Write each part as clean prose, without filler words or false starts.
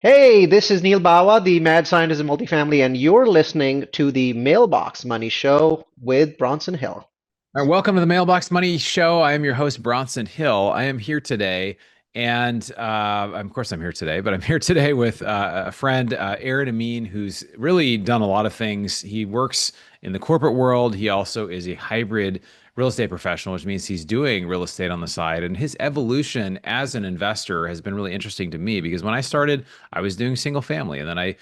Hey, this is Neil Bawa, the mad scientist of multifamily, and you're listening to the Mailbox Money Show with Bronson Hill. All right, welcome to the Mailbox Money Show. I am your host, Bronson Hill. I am here today, and of course, I'm here today, but I'm here today with a friend, Aaron Ameen, who's really done a lot of things. He works in the corporate world. He also is a hybrid real estate professional, which means he's doing real estate on the side. And his evolution as an investor has been really interesting to me because when I started, I was doing single family, and then I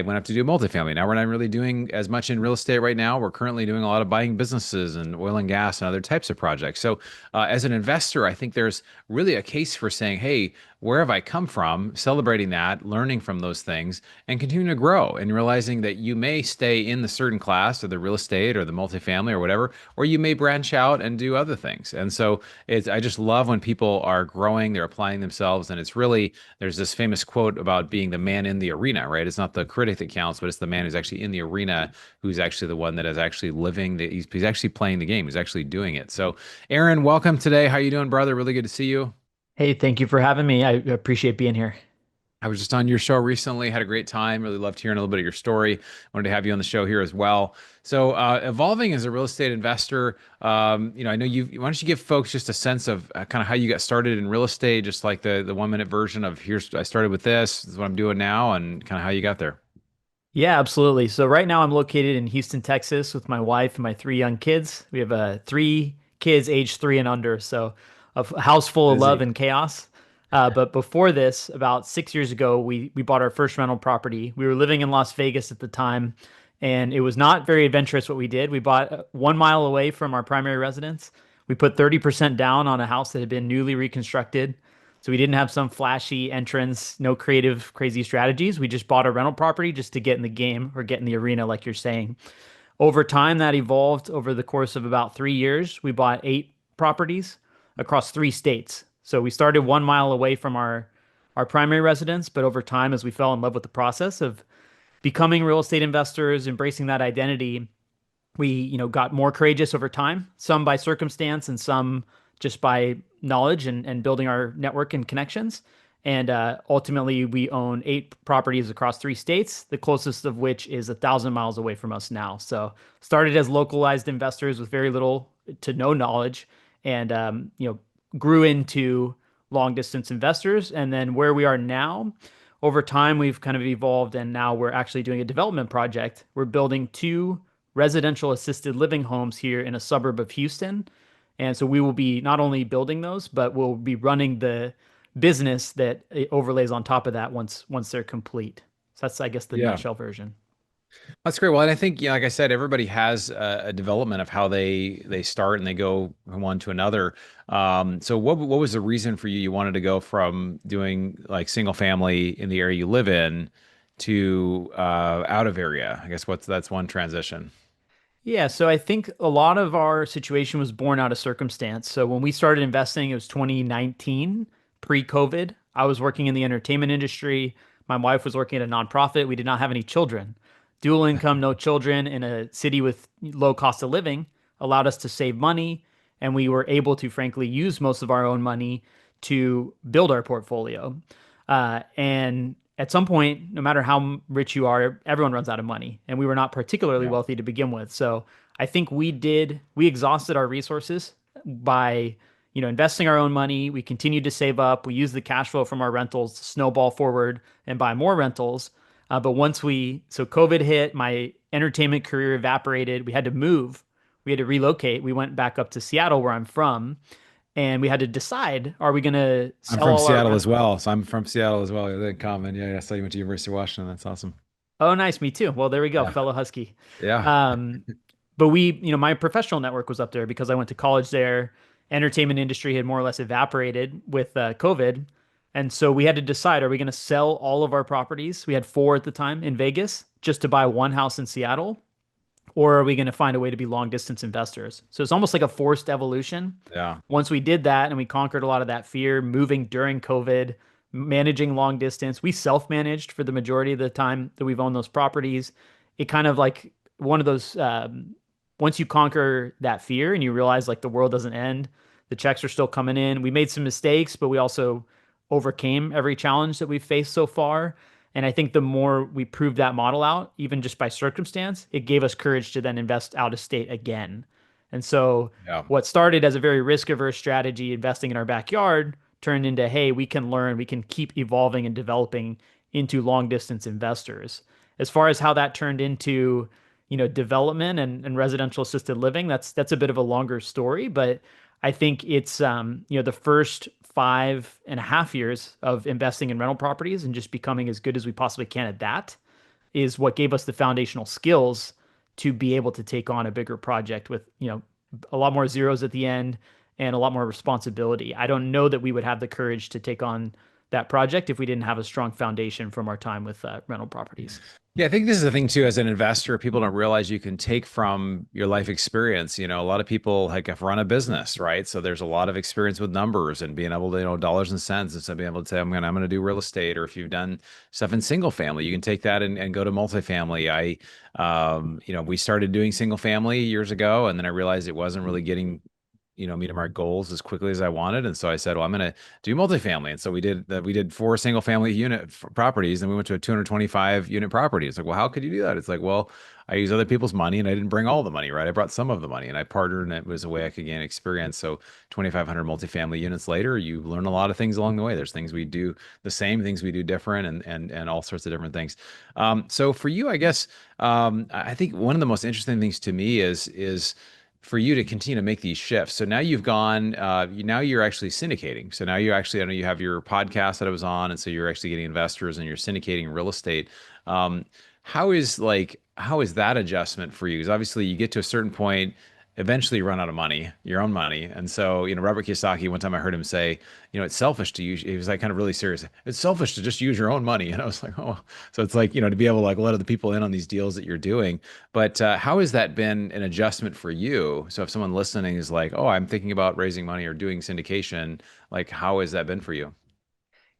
went up to do multifamily. Now we're not really doing as much in real estate right now. We're currently doing a lot of buying businesses and oil and gas and other types of projects. So, as an investor, I think there's really a case for saying, hey, where have I come from? Celebrating that, learning from those things, and continuing to grow and realizing that you may stay in the certain class or the real estate or the multifamily or whatever, or you may branch out and do other things. And so I just love when people are growing, they're applying themselves. And it's really, there's this famous quote about being the man in the arena, right? It's not the critic that counts, but it's the man who's actually in the arena, who's actually the one that is actually living he's actually playing the game. He's actually doing it. So Aaron, welcome today. How you doing, brother? Really good to see you. Hey, thank you for having me. I appreciate being here. I was just on your show recently, had a great time. Really loved hearing a little bit of your story. Wanted to have you on the show here as well. So, evolving as a real estate investor, I know you. Why don't you give folks just a sense of kind of how you got started in real estate, just like the 1 minute version of here's I started with this is what I'm doing now, and kind of how you got there. Yeah, absolutely. So right now I'm located in Houston, Texas with my wife and my three young kids. We have three kids aged 3 and under, so a house full of love Busy. and chaos. But before this, about 6 years ago, we bought our first rental property. We were living in Las Vegas at the time, and it was not very adventurous what we did. We bought 1 mile away from our primary residence. We put 30% down on a house that had been newly reconstructed. So we didn't have some flashy entrance, no creative, crazy strategies. We just bought a rental property just to get in the game or get in the arena, like you're saying. Over time, that evolved over the course of about 3 years. We bought 8 properties across 3 states. So we started 1 mile away from our primary residence, but over time, as we fell in love with the process of becoming real estate investors, embracing that identity, we got more courageous over time, some by circumstance and some just by knowledge and building our network and connections. And ultimately, we own 8 properties across 3 states, the closest of which is 1,000 miles away from us now. So started as localized investors with very little to no knowledge, and grew into long distance investors. And then where we are now, over time, we've kind of evolved, and now we're actually doing a development project. We're building two residential assisted living homes here in a suburb of Houston. And so we will be not only building those, but we'll be running the business that it overlays on top of that once they're complete. So that's, I guess, the Yeah. nutshell version. That's great. Well, and I think, like I said, everybody has a development of how they start and they go from one to another. So what was the reason for you? You wanted to go from doing like single family in the area you live in to out of area. I guess that's one transition. Yeah, so I think a lot of our situation was born out of circumstance. So when we started investing, it was 2019, pre-COVID. I was working in the entertainment industry. My wife was working at a nonprofit. We did not have any children. Dual income, no children in a city with low cost of living allowed us to save money, and we were able to, frankly, use most of our own money to build our portfolio. And at some point, no matter how rich you are, everyone runs out of money. And we were not particularly Yeah. wealthy to begin with. So I think we exhausted our resources by, investing our own money. We continued to save up. We used the cash flow from our rentals to snowball forward and buy more rentals. But so COVID hit, my entertainment career evaporated. We had to move. We had to relocate. We went back up to Seattle, where I'm from, and we had to decide, are we going to I'm sell from all our Seattle as rentals? well. So I'm from Seattle as well. They're common. Yeah, I saw you went to University of Washington. That's awesome. Oh, nice. Me too. Well, there we go. Yeah. Fellow Husky. Yeah. Um, but my professional network was up there because I went to college there. Entertainment industry had more or less evaporated with COVID. And so we had to decide, are we going to sell all of our properties? We had four at the time in Vegas just to buy one house in Seattle, or are we going to find a way to be long distance investors? So it's almost like a forced evolution. Yeah. Once we did that and we conquered a lot of that fear, moving during COVID, managing long distance, we self managed for the majority of the time that we've owned those properties. It kind of like one of those, once you conquer that fear and you realize like the world doesn't end, the checks are still coming in. We made some mistakes, but we also overcame every challenge that we've faced so far. And I think the more we proved that model out, even just by circumstance, it gave us courage to then invest out of state again. And so Yeah. what started as a very risk averse strategy, investing in our backyard, turned into, hey, we can learn, we can keep evolving and developing into long distance investors. As far as how that turned into, development and residential assisted living, that's a bit of a longer story, but I think it's the first 5.5 years of investing in rental properties and just becoming as good as we possibly can at that is what gave us the foundational skills to be able to take on a bigger project with, a lot more zeros at the end and a lot more responsibility. I don't know that we would have the courage to take on that project if we didn't have a strong foundation from our time with rental properties. Yeah, I think this is the thing too, as an investor, people don't realize you can take from your life experience. A lot of people like have run a business, right? So there's a lot of experience with numbers and being able to, dollars and cents instead of being able to say, I'm gonna do real estate. Or if you've done stuff in single family, you can take that and go to multifamily. We started doing single family years ago, and then I realized it wasn't really getting meeting my goals as quickly as I wanted. And so I said, well, I'm going to do multifamily. And so we did 4 single family unit properties, and we went to a 225 unit property. It's like, well, how could you do that? It's like, well, I use other people's money and I didn't bring all the money, right? I brought some of the money and I partnered, and it was a way I could gain experience. So 2,500 multifamily units later, you learn a lot of things along the way. There's things we do the same, things we do different, and all sorts of different things. So for you, I guess, I think one of the most interesting things to me is for you to continue to make these shifts. So now you've gone, now you're actually syndicating. So now you actually, I know you have your podcast that I was on, and so you're actually getting investors and you're syndicating real estate. How is that adjustment for you? Because obviously you get to a certain point, eventually you run out of money, your own money. And so, Robert Kiyosaki, one time I heard him say, it's selfish to use, he was like kind of really serious. It's selfish to just use your own money. And I was like, oh, so it's like, to be able to like let other people in on these deals that you're doing. But how has that been an adjustment for you? So if someone listening is like, oh, I'm thinking about raising money or doing syndication, like how has that been for you?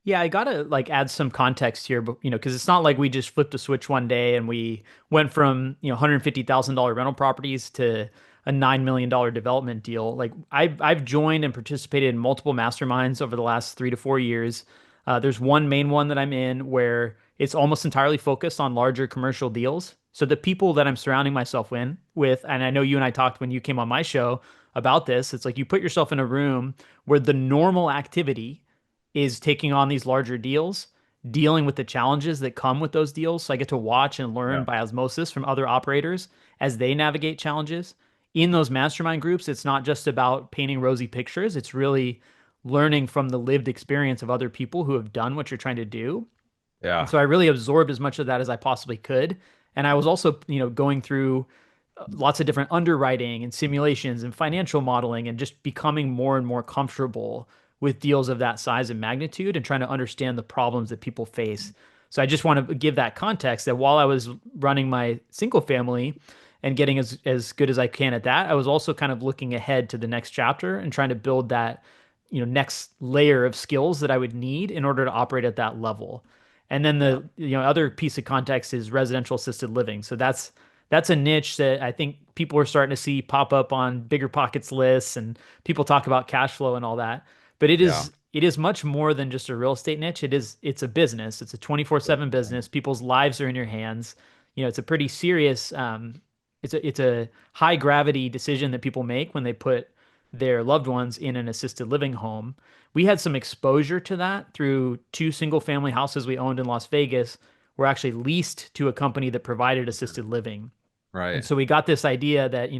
Yeah, I gotta like add some context here, but because it's not like we just flipped a switch one day and we went from $150,000 rental properties to a $9 million development deal. Like I've joined and participated in multiple masterminds over the last 3 to 4 years. There's one main one that I'm in where it's almost entirely focused on larger commercial deals. So the people that I'm surrounding myself with, and I know you and I talked when you came on my show about this, it's like you put yourself in a room where the normal activity is taking on these larger deals, dealing with the challenges that come with those deals. So I get to watch and learn Yeah. by osmosis from other operators as they navigate challenges. In those mastermind groups, it's not just about painting rosy pictures, it's really learning from the lived experience of other people who have done what you're trying to do. And Yeah. so I really absorbed as much of that as I possibly could. And I was also, going through lots of different underwriting and simulations and financial modeling and just becoming more and more comfortable with deals of that size and magnitude and trying to understand the problems that people face. So I just want to give that context that while I was running my single family and getting as good as I can at that, I was also kind of looking ahead to the next chapter and trying to build that, next layer of skills that I would need in order to operate at that level. And then Yeah. the other piece of context is residential assisted living. So that's a niche that I think people are starting to see pop up on Bigger Pockets lists, and people talk about cash flow and all that. But Yeah. it is much more than just a real estate niche. It's a business. It's a 24/7 business. People's lives are in your hands. It's a pretty serious it's a high gravity decision that people make when they put their loved ones in an assisted living home. We had some exposure to that through 2 single family houses we owned in Las Vegas. Were actually leased to a company that provided assisted living. And Right. so we got this idea that,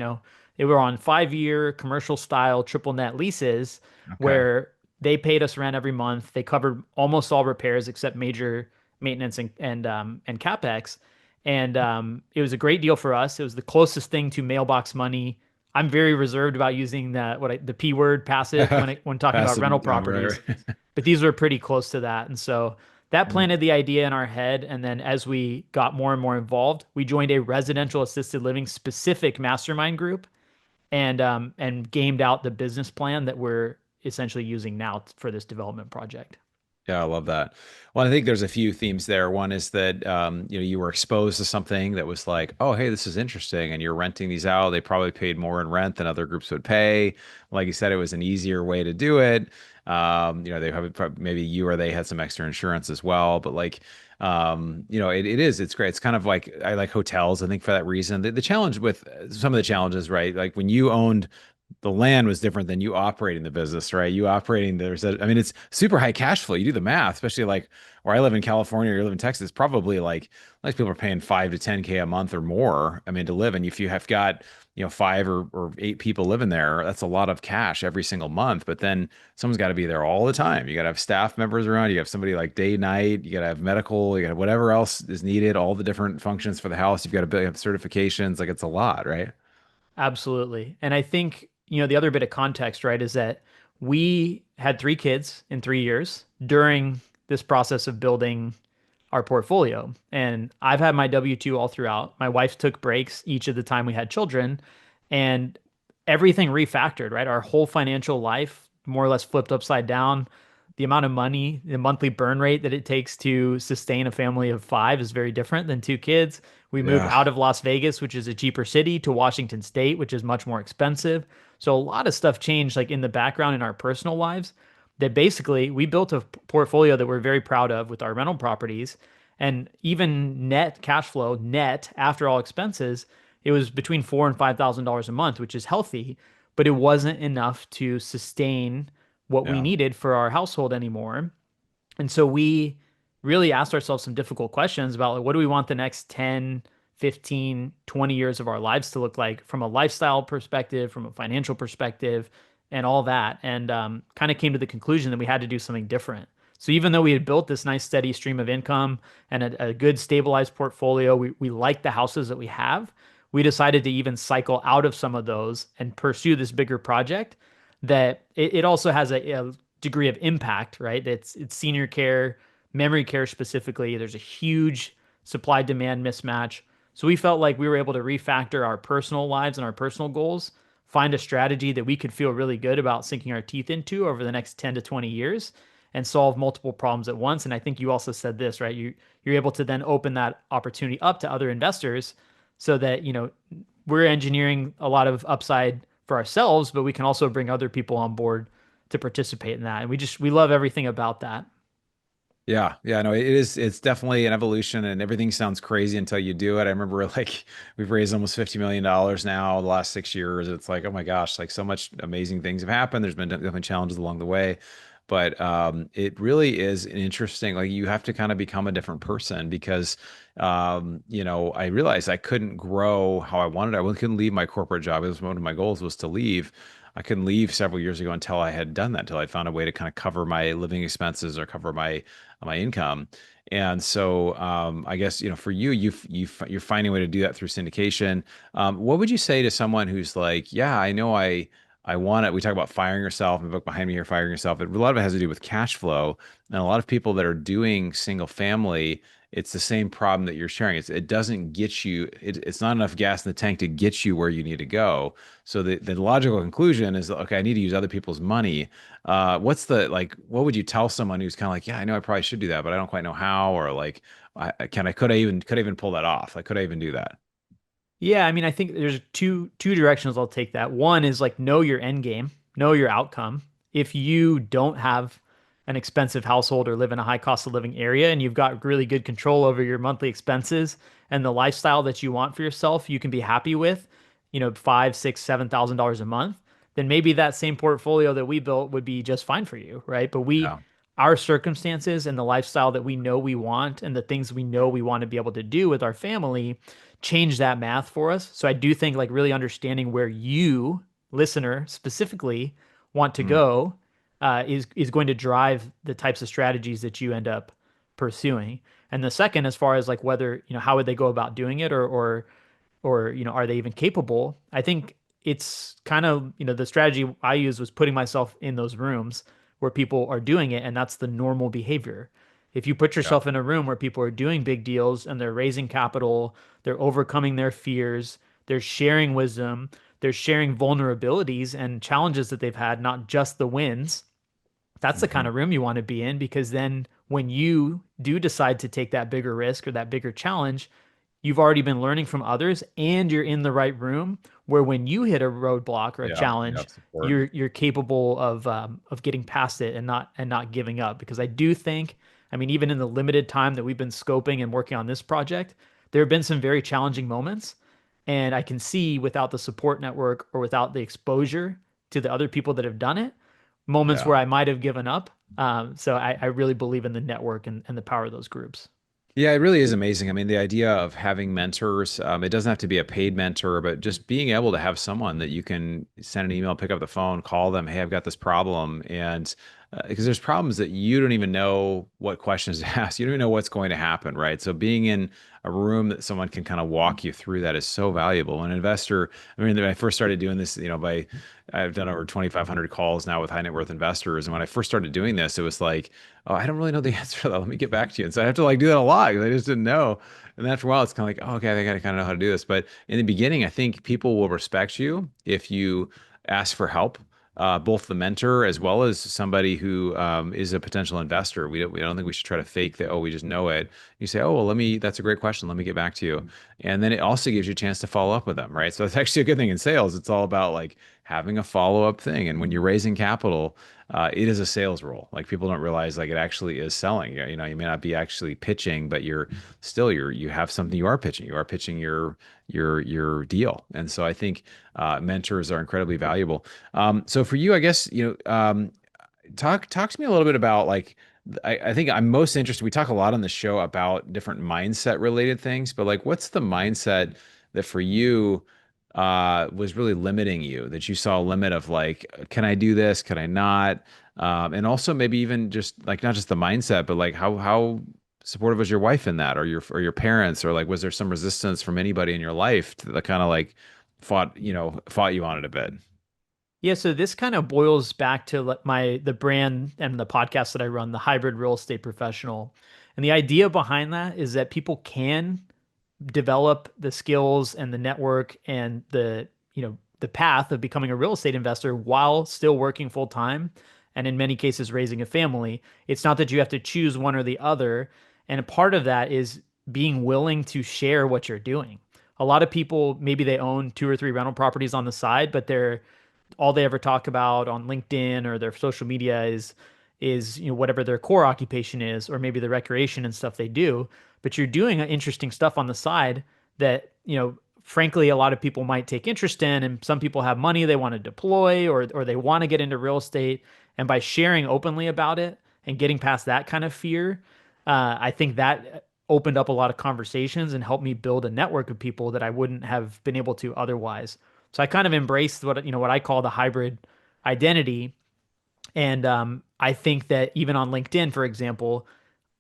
they were on 5-year commercial style triple net leases Okay. where they paid us rent every month. They covered almost all repairs except major maintenance and CapEx. And it was a great deal for us. It was the closest thing to mailbox money. I'm very reserved about using the P word passive when talking about Passive rental income, right, properties, right. but these were pretty close to that. And so that Mm. planted the idea in our head. And then as we got more and more involved, we joined a residential assisted living specific mastermind group and gamed out the business plan that we're essentially using now for this development project. Yeah, I love that. Well, I think there's a few themes there. One is that you were exposed to something that was like, oh, hey, this is interesting, and you're renting these out. They probably paid more in rent than other groups would pay. Like you said, it was an easier way to do it. They have maybe you or they had some extra insurance as well, but like, it's great. It's kind of like I like hotels, I think, for that reason. The challenge with some of the challenges, right? Like when you owned the land was different than you operating the business, right? You operating I mean, it's super high cash flow. You do the math, especially like where I live in California or you live in Texas, probably like most people are paying 5 to 10K a month or more. I mean, to live. And if you have got, five or eight people living there, that's a lot of cash every single month. But then someone's got to be there all the time. You got to have staff members around. You have somebody like day, night. You got to have medical. You got to have whatever else is needed, all the different functions for the house. You've got to have certifications. Like it's a lot, right? Absolutely. And I think, the other bit of context, right, is that we had 3 kids in 3 years during this process of building our portfolio. And I've had my W-2 all throughout. My wife took breaks each of the time we had children, and everything refactored, right? Our whole financial life more or less flipped upside down. The amount of money, the monthly burn rate that it takes to sustain a family of 5 is very different than 2 kids. We moved Yeah. out of Las Vegas, which is a cheaper city, to Washington State, which is much more expensive. So a lot of stuff changed like in the background in our personal lives that basically we built a portfolio that we're very proud of with our rental properties. And even net cash flow, net after all expenses, it was between $4,000 and $5,000 a month, which is healthy, but it wasn't enough to sustain what we Yeah. needed for our household anymore. And so we really asked ourselves some difficult questions about like, what do we want the next 10, 15, 20 years of our lives to look like from a lifestyle perspective, from a financial perspective, and all that. And kind of came to the conclusion that we had to do something different. So even though we had built this nice steady stream of income and a good stabilized portfolio, we like the houses that we have. We decided to even cycle out of some of those and pursue this bigger project that it also has a degree of impact, right? It's senior care, memory care specifically. There's a huge supply demand mismatch. So we felt like we were able to refactor our personal lives and our personal goals, find a strategy that we could feel really good about sinking our teeth into over the next 10 to 20 years and solve multiple problems at once. And I think you also said this, right? You're able to then open that opportunity up to other investors so that, we're engineering a lot of upside for ourselves, but we can also bring other people on board to participate in that. And we love everything about that. Yeah, yeah, no, it's definitely an evolution and everything sounds crazy until you do it. I remember like we've raised almost $50 million now the last 6 years. It's like, oh my gosh, like so much amazing things have happened. There's been definitely challenges along the way, but it really is an interesting, like you have to kind of become a different person because I realized I couldn't grow how I wanted. I couldn't leave my corporate job. It was one of my goals was to leave. I couldn't leave several years ago until I had done that, until I found a way to kind of cover my living expenses or cover my income. And so I guess for you, you're finding a way to do that through syndication. What would you say to someone who's like, yeah, I know I want it. We talk about firing yourself, and the book behind me here, firing yourself. A lot of it has to do with cash flow, and a lot of people that are doing single family, it's the same problem that you're sharing. It doesn't get you. It's not enough gas in the tank to get you where you need to go. So the logical conclusion is, okay, I need to use other people's money. What would you tell someone who's kind of like, yeah, I know I probably should do that, but I don't quite know how, or like, could I even pull that off? Like, could I even do that? Yeah, I mean, I think there's two directions I'll take that. One is like know your end game, know your outcome. If you don't have an expensive household or live in a high cost of living area and you've got really good control over your monthly expenses and the lifestyle that you want for yourself, you can be happy with, five, six, $7,000 a month, then maybe that same portfolio that we built would be just fine for you, right? But Yeah. our circumstances and the lifestyle that we know we want and the things we know we want to be able to do with our family change that math for us. So I do think like really understanding where you, listener, specifically want to Mm, go is going to drive the types of strategies that you end up pursuing. And the second, as far as like whether, how would they go about doing it or are they even capable? I think it's kind of, the strategy I used was putting myself in those rooms where people are doing it, and that's the normal behavior. If you put yeah. yourself in a room where people are doing big deals and they're raising capital, they're overcoming their fears, they're sharing wisdom, they're sharing vulnerabilities and challenges that they've had, not just the wins. That's the kind Mhm. of room you want to be in because then when you do decide to take that bigger risk or that bigger challenge, you've already been learning from others and you're in the right room where when you hit a roadblock or a Yeah, yeah, challenge, support. you're capable of getting past it and not giving up. Because I do think, I mean, even in the limited time that we've been scoping and working on this project, there have been some very challenging moments. And I can see without the support network or without the exposure to the other people that have done it, moments Yeah. where I might have given up. So I really believe in the network and the power of those groups. Yeah, it really is amazing. I mean, the idea of having mentors, it doesn't have to be a paid mentor, but just being able to have someone that you can send an email, pick up the phone, call them, hey, I've got this problem. And because there's problems that you don't even know what questions to ask. You don't even know what's going to happen, right? So being in a room that someone can kind of walk you through that is so valuable. An investor, I mean, when I first started doing this, I've done over 2,500 calls now with high net worth investors. And when I first started doing this, it was like, oh, I don't really know the answer to that. Let me get back to you. And so I have to like do that a lot because I just didn't know. And after a while, it's kind of like, oh, okay, I think I kind of know how to do this. But in the beginning, I think people will respect you if you ask for help, both the mentor as well as somebody who is a potential investor. We don't think we should try to fake that, oh, we just know it. You say, oh, well, that's a great question. Let me get back to you. And then it also gives you a chance to follow up with them, right? So it's actually a good thing in sales. It's all about like having a follow-up thing. And when you're raising capital, it is a sales role. Like people don't realize like it actually is selling. You may not be actually pitching, but you have something you are pitching. You are pitching your deal. And so I think mentors are incredibly valuable. So for you, I guess, talk to me a little bit about like I think I'm most interested. We talk a lot on the show about different mindset related things, but like what's the mindset that for you was really limiting you, that you saw a limit of like, can I do this? Can I not? And also maybe even just like not just the mindset, but like how supportive was your wife in that, or your parents, or like was there some resistance from anybody in your life that kind of like fought you on it a bit? Yeah, so this kind of boils back to the brand and the podcast that I run, the hybrid real estate professional. And the idea behind that is that people can develop the skills and the network and the path of becoming a real estate investor while still working full time and in many cases raising a family. It's not that you have to choose one or the other. And a part of that is being willing to share what you're doing. A lot of people, maybe they own two or three rental properties on the side, but they're all they ever talk about on LinkedIn or their social media is whatever their core occupation is, or maybe the recreation and stuff they do. But you're doing interesting stuff on the side that frankly a lot of people might take interest in, and some people have money they want to deploy, or they want to get into real estate. And by sharing openly about it and getting past that kind of fear, I think that opened up a lot of conversations and helped me build a network of people that I wouldn't have been able to otherwise. So I kind of embraced what I call the hybrid identity. And I think that even on LinkedIn, for example,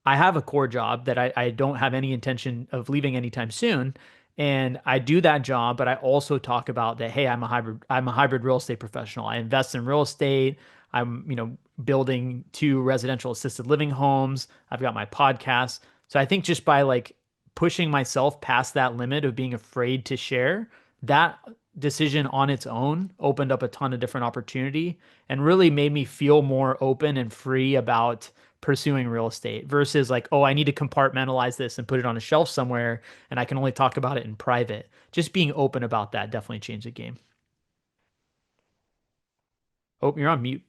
I have a core job that I don't have any intention of leaving anytime soon. And I do that job, but I also talk about that, hey, I'm a hybrid real estate professional. I invest in real estate. I'm, building two residential assisted living homes. I've got my podcast. So I think just by like pushing myself past that limit of being afraid to share, that decision on its own opened up a ton of different opportunity and really made me feel more open and free about pursuing real estate versus like, oh, I need to compartmentalize this and put it on a shelf somewhere and I can only talk about it in private. Just being open about that definitely changed the game. Oh, you're on mute.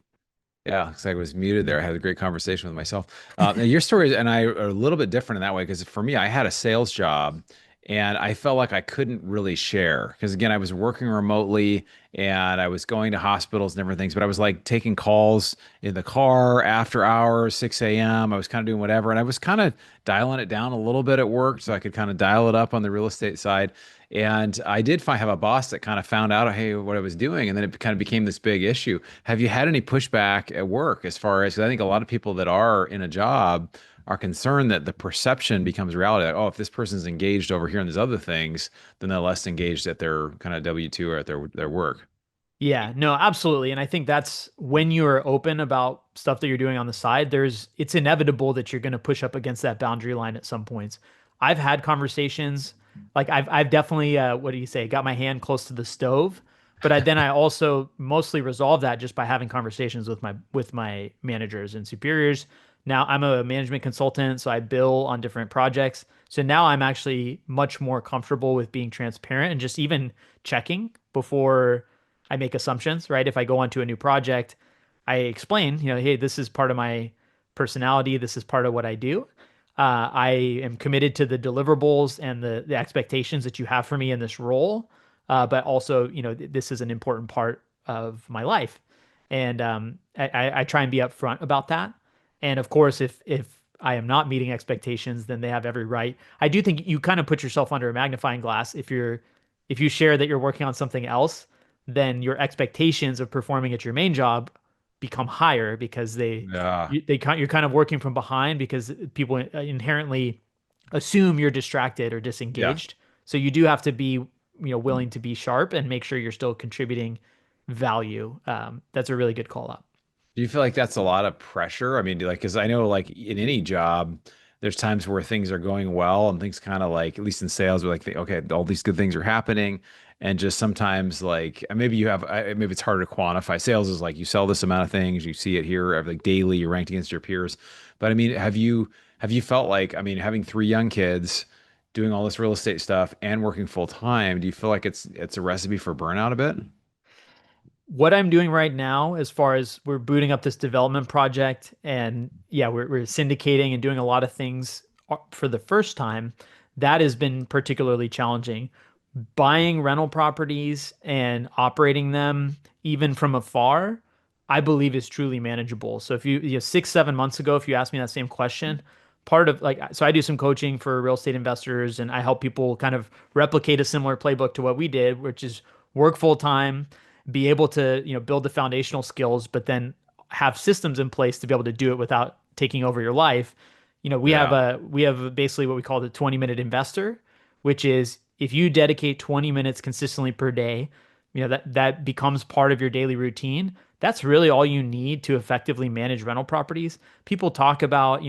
Yeah, because I was muted there. I had a great conversation with myself. Now your story and I are a little bit different in that way because for me, I had a sales job and I felt like I couldn't really share because again, I was working remotely and I was going to hospitals and different things, but I was like taking calls in the car after hours, 6 a.m. I was kind of doing whatever, and I was kind of dialing it down a little bit at work so I could kind of dial it up on the real estate side. And I did have a boss that kind of found out, hey, what I was doing, and then it kind of became this big issue. Have you had any pushback at work as far as, 'cause I think a lot of people that are in a job are concerned that the perception becomes reality. Like, oh, if this person's engaged over here in these other things, then they're less engaged at their kind of W-2 or at their work. Yeah, no, absolutely. And I think that's when you're open about stuff that you're doing on the side, it's inevitable that you're going to push up against that boundary line at some points. I've had conversations like I've definitely what do you say, got my hand close to the stove, but then I also mostly resolve that just by having conversations with my managers and superiors Now I'm a management consultant, so I bill on different projects. So now I'm actually much more comfortable with being transparent and just even checking before I make assumptions, right? If I go onto a new project, I explain, hey, this is part of my personality. This is part of what I do. I am committed to the deliverables and the expectations that you have for me in this role. But also, this is an important part of my life. And I try and be upfront about that. And of course, if I am not meeting expectations, then they have every right. I do think you kind of put yourself under a magnifying glass if you share that you're working on something else, then your expectations of performing at your main job become higher because Yeah. you're kind of working from behind because people inherently assume you're distracted or Yeah. disengaged. So you do have to be, willing to be sharp and make sure you're still contributing value. That's a really good call out. Do you feel like that's a lot of pressure? I mean, because I know like in any job, there's times where things are going well and things kind of like, at least in sales, we're like, okay, all these good things are happening. And just sometimes like maybe maybe it's harder to quantify. Sales is like you sell this amount of things, you see it here like daily, you're ranked against your peers. But I mean, have you felt like, I mean, having three young kids, doing all this real estate stuff and working full time, do you feel like it's a recipe for burnout a bit? What I'm doing right now, as far as we're booting up this development project, and yeah, we're syndicating and doing a lot of things for the first time, that has been particularly challenging. Buying rental properties and operating them, even from afar, I believe is truly manageable. So if you 6, 7 months ago, if you asked me that same question, part of like, so I do some coaching for real estate investors and I help people kind of replicate a similar playbook to what we did, which is work full time, be able to, build the foundational skills, but then have systems in place to be able to do it without taking over your life. Yeah. We have basically what we call the 20-minute investor, which is if you dedicate 20 minutes consistently per day, that becomes part of your daily routine. That's really all you need to effectively manage rental properties. People talk about,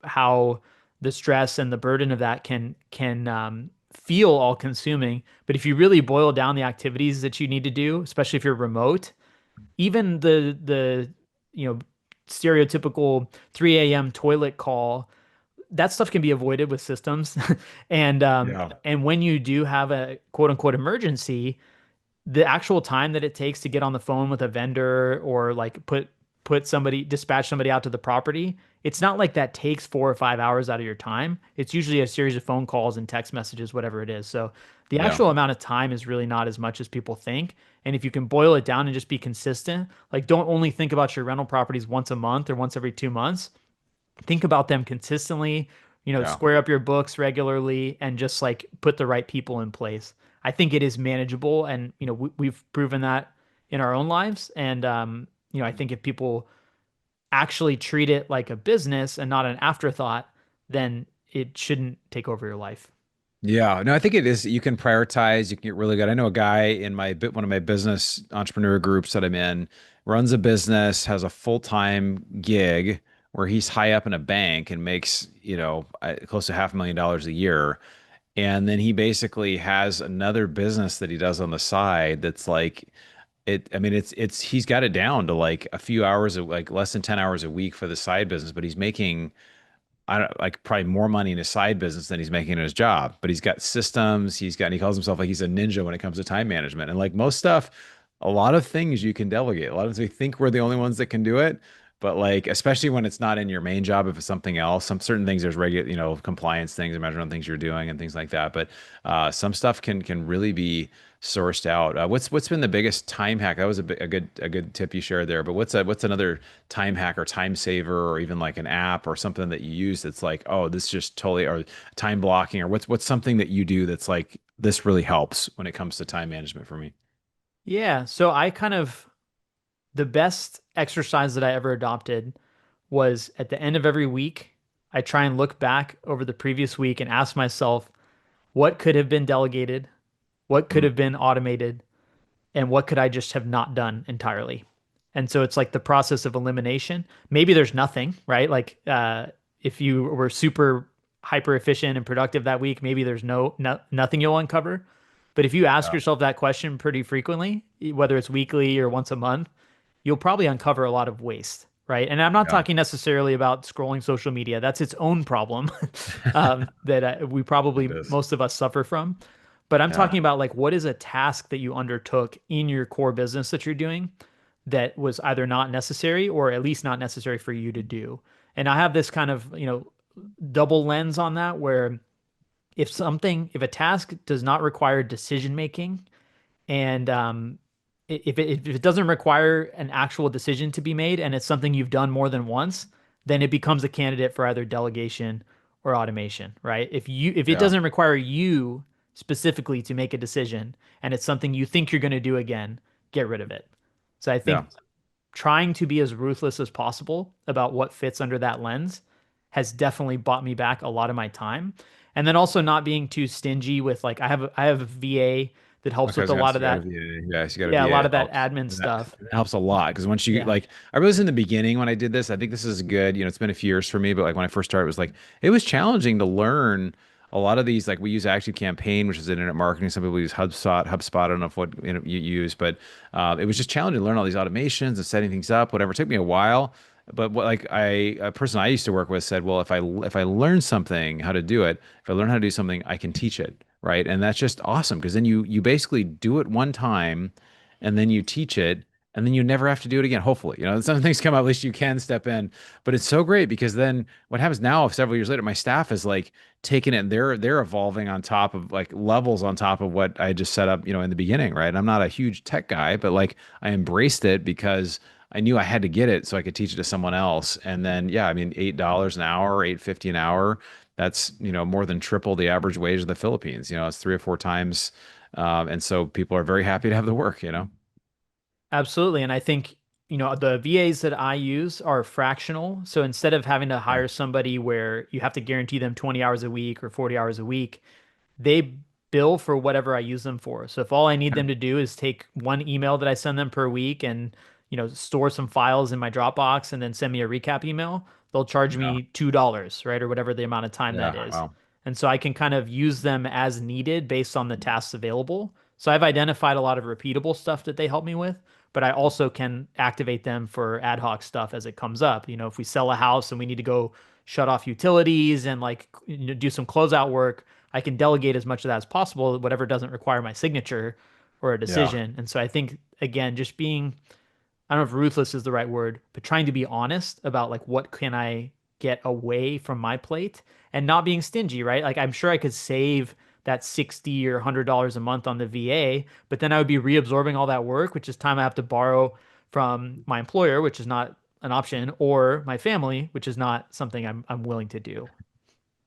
how the stress and the burden of that can feel all consuming. But if you really boil down the activities that you need to do, especially if you're remote, even the you know stereotypical 3 a.m. toilet call, that stuff can be avoided with systems. Yeah. And when you do have a quote unquote emergency, the actual time that it takes to get on the phone with a vendor or like dispatch somebody out to the property, it's not like that takes 4 or 5 hours out of your time. It's usually a series of phone calls and text messages, whatever it is. So the Yeah. actual amount of time is really not as much as people think. And if you can boil it down and just be consistent, like don't only think about your rental properties once a month or once every 2 months, think about them consistently, Yeah. square up your books regularly and just like put the right people in place. I think it is manageable. And, we've proven that in our own lives. And, I think if people actually treat it like a business and not an afterthought, then it shouldn't take over your life. Yeah, no, I think it is. You can prioritize. You can get really good. I know a guy in one of my business entrepreneur groups that I'm in runs a business, has a full-time gig where he's high up in a bank and makes, close to $500,000 a year. And then he basically has another business that he does on the side that's like I mean, he's got it down to like a few hours of like less than 10 hours a week for the side business, but he's making I don't like probably more money in his side business than he's making in his job. But he's got systems. He calls himself like he's a ninja when it comes to time management. And like most stuff, a lot of things you can delegate. A lot of times we think we're the only ones that can do it. But like, especially when it's not in your main job, if it's something else, some certain things there's regular, compliance things and measuring things you're doing and things like that. But some stuff can really be sourced out. What's been the biggest time hack? That was a good tip you shared there. But what's another time hack or time saver or even like an app or something that you use that's like, oh, this just totally or time blocking or what's something that you do that's like this really helps when it comes to time management for me. Yeah. So the best exercise that I ever adopted was at the end of every week, I try and look back over the previous week and ask myself, what could have been delegated? What could Mm, have been automated? And what could I just have not done entirely? And so it's like the process of elimination. Maybe there's nothing, right? Like if you were super hyper efficient and productive that week, maybe there's nothing you'll uncover. But if you ask yeah. yourself that question pretty frequently, whether it's weekly or once a month, you'll probably uncover a lot of waste. right? And I'm not Yeah. talking necessarily about scrolling social media. That's its own problem that we It probably, is. most of us suffer from. But I'm Yeah. talking about like what is a task that you undertook in your core business that you're doing that was either not necessary or at least not necessary for you to do. And I have this kind of, double lens on that where if a task does not require decision making and if it doesn't require an actual decision to be made and it's something you've done more than once, then it becomes a candidate for either delegation or automation, right? If it Yeah. doesn't require you specifically to make a decision and it's something you think you're going to do again, get rid of it. So I Yeah. think trying to be as ruthless as possible about what fits under that lens has definitely bought me back a lot of my time. And then also not being too stingy with like I have a VA that helps Okay, I with was a gonna lot ask of you got a that. VA. Yes, you got a Yeah, a VA. lot It of that helps. admin And that stuff. helps a lot because once you Yeah. like, I realized in the beginning when I did this, I think this is good. It's been a few years for me, but like when I first started, it was like it was challenging to learn a lot of these. Like we use Active Campaign, which is internet marketing. Some people use HubSpot. HubSpot, I don't know if what you use, but it was just challenging to learn all these automations and setting things up. Whatever. It took me a while. But what like a person I used to work with said, well, if I learn something how to do it, if I learn how to do something, I can teach it, right? And that's just awesome because then you basically do it one time, and then you teach it, and then you never have to do it again. Hopefully, some things come out, at least you can step in. But it's so great because then what happens now, several years later, my staff is like taking it and they're evolving on top of like levels on top of what I just set up, in the beginning, right? I'm not a huge tech guy, but like I embraced it because I knew I had to get it so I could teach it to someone else. And then, yeah, I mean, $8 an hour, 8.50 an hour. That's, more than triple the average wage of the Philippines. It's 3 or 4 times. And so people are very happy to have the work. Absolutely. And I think, the VAs that I use are fractional. So instead of having to Yeah. hire somebody where you have to guarantee them 20 hours a week or 40 hours a week, they bill for whatever I use them for. So if all I need them to do is take one email that I send them per week and, store some files in my Dropbox and then send me a recap email, they'll charge Yeah. me $2, right? Or whatever the amount of time that Yeah. is. Wow. And so I can kind of use them as needed based on the tasks available. So I've identified a lot of repeatable stuff that they help me with, but I also can activate them for ad hoc stuff as it comes up. If we sell a house and we need to go shut off utilities and like do some closeout work, I can delegate as much of that as possible, whatever doesn't require my signature or a Yeah. decision. And so I think again, just being, I don't know if ruthless is the right word, but trying to be honest about like what can I get away from my plate and not being stingy, right? Like I'm sure I could save that 60 or $100 a month on the VA, but then I would be reabsorbing all that work, which is time I have to borrow from my employer, which is not an option, or my family, which is not something I'm willing to do.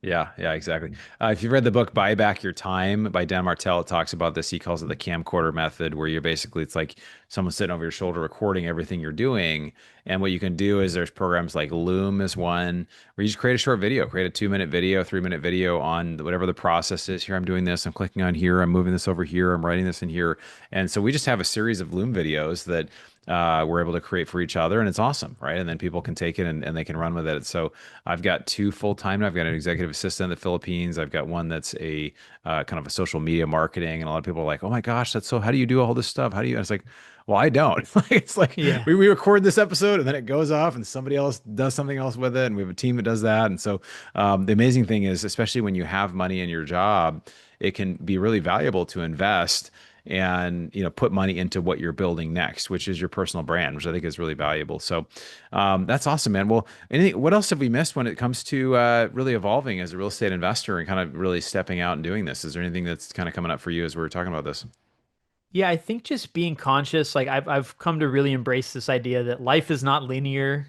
Yeah, yeah, exactly. If you've read the book Buy Back Your Time by Dan Martell, it talks about this. He calls it the camcorder method, where you're basically, it's like someone sitting over your shoulder recording everything you're doing. And what you can do is there's programs like Loom is one, where you just create a short video, create a 2-minute video, 3-minute video on whatever the process is. Here, I'm doing this, I'm clicking on here, I'm moving this over here, I'm writing this in here. And so we just have a series of Loom videos that we're able to create for each other, and it's awesome, right? And then people can take it and they can run with it. So I've got two full-time. I've got an executive assistant in the Philippines. I've got one that's a kind of a social media marketing, and a lot of people are like, "Oh my gosh, that's so. How do you do all this stuff? How do you?" And it's like, well, I don't. It's like Yeah. we record this episode and then it goes off and somebody else does something else with it, and we have a team that does that. And so the amazing thing is, especially when you have money in your job, it can be really valuable to invest and put money into what you're building next, which is your personal brand, which I think is really valuable. So that's awesome, man. Well, what else have we missed when it comes to really evolving as a real estate investor and kind of really stepping out and doing this? Is there anything that's kind of coming up for you as we're talking about this? Yeah, I think just being conscious, like I've come to really embrace this idea that life is not linear.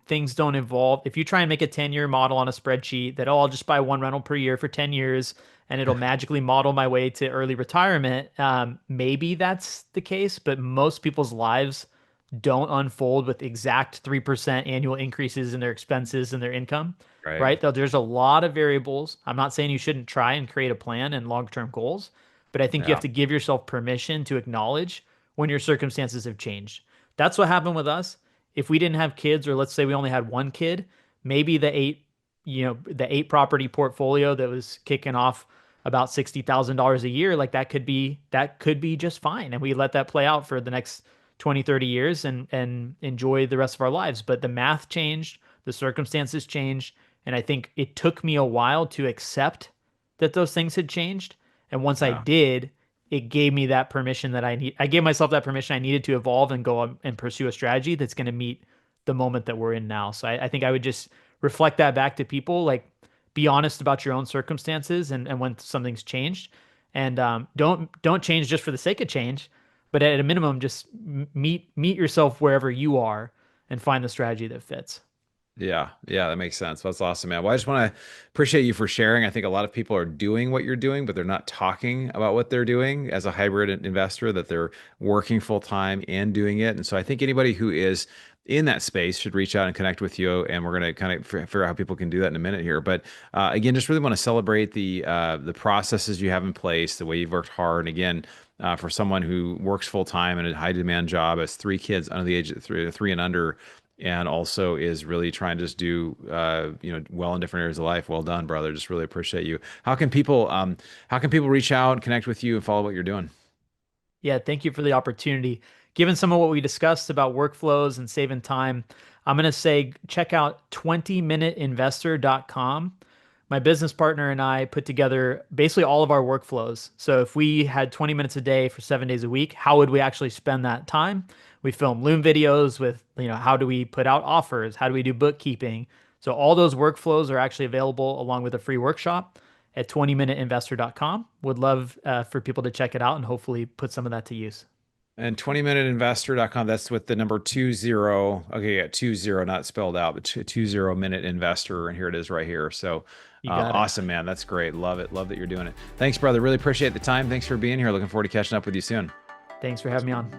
Things don't evolve. If you try and make a 10-year model on a spreadsheet that, oh, I'll just buy one rental per year for 10 years and it'll magically model my way to early retirement, maybe that's the case, but most people's lives don't unfold with exact 3% annual increases in their expenses and their income, Right. right? Though there's a lot of variables. I'm not saying you shouldn't try and create a plan and long-term goals, but I think you have Yeah. to give yourself permission to acknowledge when your circumstances have changed. That's what happened with us. If we didn't have kids, or let's say we only had one kid, maybe the eight property portfolio that was kicking off about $60,000 a year, like that could be just fine. And we let that play out for the next 20, 30 years and enjoy the rest of our lives. But the math changed, the circumstances changed. And I think it took me a while to accept that those things had changed. And once I Yeah. did, it gave me that permission that I gave myself that permission I needed to evolve and go and pursue a strategy that's going to meet the moment that we're in now. So I think I would just reflect that back to people, like be honest about your own circumstances and when something's changed, and don't change just for the sake of change, but at a minimum, just meet yourself wherever you are and find the strategy that fits. Yeah, that makes sense. That's awesome, man. Well, I just want to appreciate you for sharing. I think a lot of people are doing what you're doing, but they're not talking about what they're doing as a hybrid investor, that they're working full time and doing it. And so I think anybody who is in that space should reach out and connect with you. And we're going to kind of figure out how people can do that in a minute here. But again, just really want to celebrate the processes you have in place, the way you've worked hard. And again, for someone who works full time in a high demand job, has 3 kids under the age of three and under, and also is really trying to just do well in different areas of life. Well done, brother. Just really appreciate you. How can people reach out and connect with you and follow what you're doing? Yeah, thank you for the opportunity. Given some of what we discussed about workflows and saving time, I'm going to say check out 20minuteinvestor.com. My business partner and I put together basically all of our workflows. So if we had 20 minutes a day for 7 days a week, how would we actually spend that time? We film Loom videos with, how do we put out offers? How do we do bookkeeping? So all those workflows are actually available along with a free workshop at 20minuteinvestor.com. Would love for people to check it out and hopefully put some of that to use. And 20minuteinvestor.com, that's with the number 20. Okay, yeah, 20, not spelled out, but 20 minute investor. And here it is right here. So awesome, man. That's great. Love it. Love that you're doing it. Thanks, brother. Really appreciate the time. Thanks for being here. Looking forward to catching up with you soon. Thanks for having me on.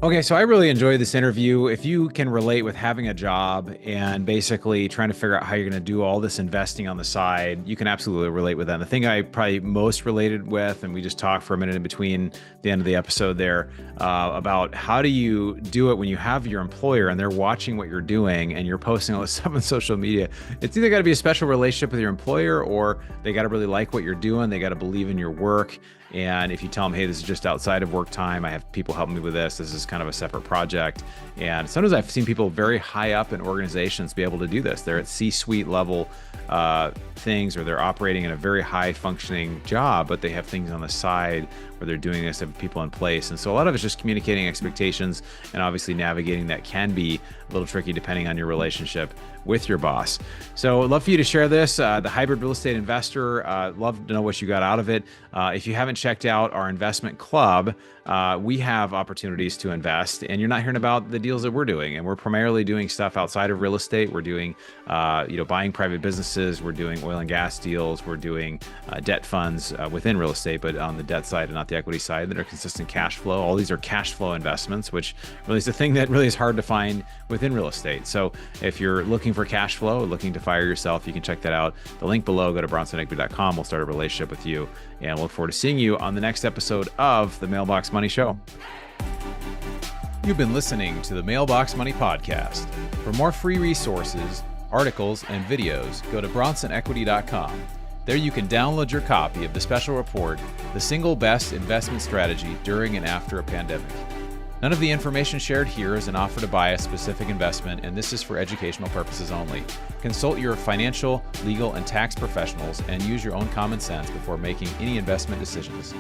Okay, so I really enjoyed this interview. If you can relate with having a job and basically trying to figure out how you're going to do all this investing on the side, you can absolutely relate with that. And the thing I probably most related with, and we just talked for a minute in between the end of the episode there, about how do you do it when you have your employer and they're watching what you're doing and you're posting all this stuff on social media. It's either got to be a special relationship with your employer, or they got to really like what you're doing. They got to believe in your work. And if you tell them, hey, this is just outside of work time, I have people helping me with this. This is kind of a separate project. And sometimes I've seen people very high up in organizations be able to do this. They're at C-suite level things, or they're operating in a very high functioning job, but they have things on the side where they're doing this, have people in place. And so a lot of it's just communicating expectations, and obviously navigating that can be a little tricky depending on your relationship with your boss. So I'd love for you to share this, the hybrid real estate investor. Love to know what you got out of it. If you haven't checked out our investment club, we have opportunities to invest, and you're not hearing about the deals that we're doing. And we're primarily doing stuff outside of real estate. We're doing, buying private businesses. We're doing oil and gas deals. We're doing debt funds within real estate, but on the debt side and not the equity side, that are consistent cash flow. All these are cash flow investments, which really is the thing that really is hard to find within real estate. So if you're looking for cash flow, looking to fire yourself, you can check that out. The link below, go to bronsonegby.com. We'll start a relationship with you, and we'll look forward to seeing you on the next episode of the Mailbox Money Show. You've been listening to the Mailbox Money Podcast. For more free resources, articles, and videos, go to bronsonequity.com. There you can download your copy of the special report, The Single Best Investment Strategy During and After a Pandemic. None of the information shared here is an offer to buy a specific investment, and this is for educational purposes only. Consult your financial, legal, and tax professionals and use your own common sense before making any investment decisions.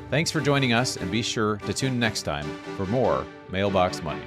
Thanks for joining us, and be sure to tune in next time for more Mailbox Money.